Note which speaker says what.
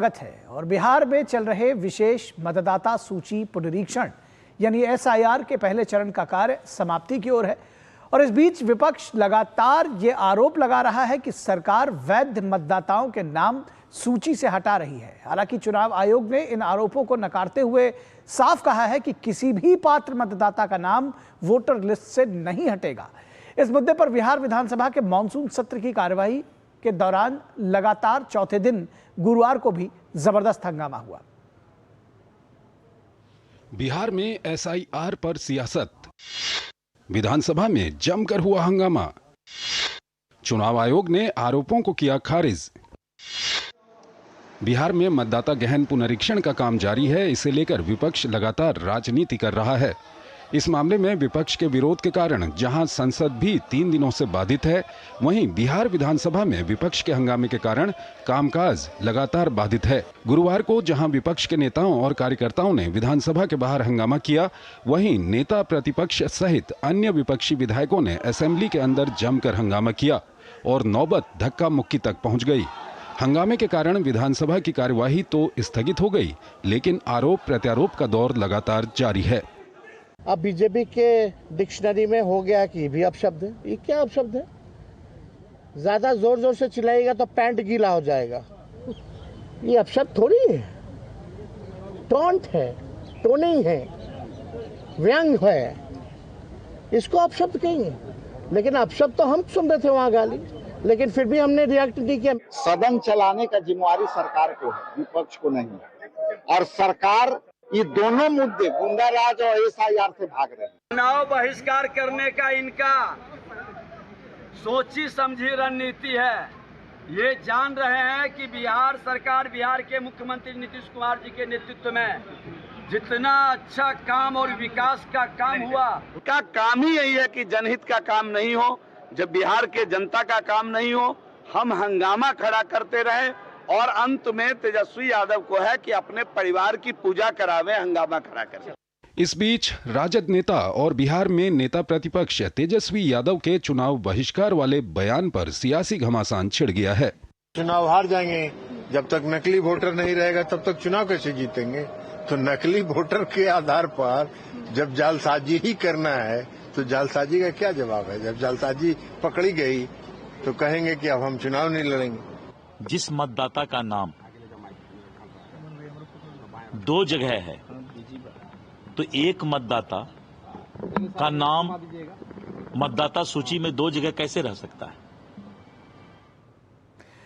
Speaker 1: स्वागत है। और बिहार में चल रहे विशेष मतदाता सूची पुनरीक्षण यानी एसआईआर के पहले चरण का कार्य समाप्ति की ओर है। और इस बीच विपक्ष लगातार ये आरोप लगा रहा है कि सरकार वैध मतदाताओं के नाम सूची से हटा रही है। हालांकि चुनाव आयोग ने इन आरोपों को नकारते हुए साफ कहा है कि किसी भी पात्र मतदाता का नाम वोटर लिस्ट से नहीं हटेगा। इस मुद्दे पर बिहार विधानसभा के मानसून सत्र की कार्यवाही के दौरान लगातार चौथे दिन गुरुवार को भी जबरदस्त हंगामा हुआ।
Speaker 2: बिहार में एसआईआर पर सियासत, विधानसभा में जमकर हुआ हंगामा, चुनाव आयोग ने आरोपों को किया खारिज। बिहार में मतदाता गहन पुनरीक्षण का काम जारी है। इसे लेकर विपक्ष लगातार राजनीति कर रहा है। इस मामले में विपक्ष के विरोध के कारण जहां संसद भी 3 दिनों से बाधित है, वहीं बिहार विधानसभा में विपक्ष के हंगामे के कारण कामकाज लगातार बाधित है। गुरुवार को जहां विपक्ष के नेताओं और कार्यकर्ताओं ने विधानसभा के बाहर हंगामा किया, वहीं नेता प्रतिपक्ष सहित अन्य विपक्षी विधायकों ने असेंबली के अंदर जमकर हंगामा किया और नौबत धक्का मुक्की तक पहुंच गई। हंगामे के कारण विधानसभा की कार्यवाही तो स्थगित हो गई, लेकिन आरोप प्रत्यारोप का दौर लगातार जारी है।
Speaker 3: अब बीजेपी के डिक्शनरी में हो गया कि ये भी अपशब्द है। ये क्या अपशब्द है? ज्यादा जोर जोर से चिल्लाएगा तो पैंट गीला हो जाएगा। ये अपशब्द थोड़ी है, टॉन्ट है, टोनिंग है, व्यंग है, इसको अपशब्द कहेंगे। लेकिन अपशब्द तो हम सुन रहे थे वहां गाली, लेकिन फिर भी हमने रिएक्ट नहीं किया।
Speaker 4: सदन चलाने का जिम्मेवारी सरकार को है, विपक्ष को नहीं। और सरकार ये दोनों मुद्दे गुंडाराज और एसआईआर से भाग रहे हैं।
Speaker 5: चुनाव बहिष्कार करने का इनका सोची समझी रणनीति है। ये जान रहे हैं कि बिहार सरकार, बिहार के मुख्यमंत्री नीतीश कुमार जी के नेतृत्व में जितना अच्छा काम और विकास का काम हुआ, उसका काम ही यही है कि जनहित का काम नहीं हो। जब बिहार के जनता का काम नहीं हो, हम हंगामा खड़ा करते रहे और अंत में तेजस्वी यादव को है कि अपने परिवार की पूजा करावे, हंगामा खड़ा कर।
Speaker 2: इस बीच राजद नेता और बिहार में नेता प्रतिपक्ष तेजस्वी यादव के चुनाव बहिष्कार वाले बयान पर सियासी घमासान छिड़ गया है।
Speaker 6: चुनाव हार जाएंगे, जब तक नकली वोटर नहीं रहेगा तब तक चुनाव कैसे जीतेंगे? तो नकली वोटर के आधार पर जब जालसाजी ही करना है तो जालसाजी का क्या जवाब है? जब जालसाजी पकड़ी गई तो कहेंगे कि अब हम चुनाव नहीं लड़ेंगे।
Speaker 7: जिस मतदाता का नाम 2 जगह है तो एक मतदाता का नाम मतदाता सूची में 2 जगह कैसे रह सकता है?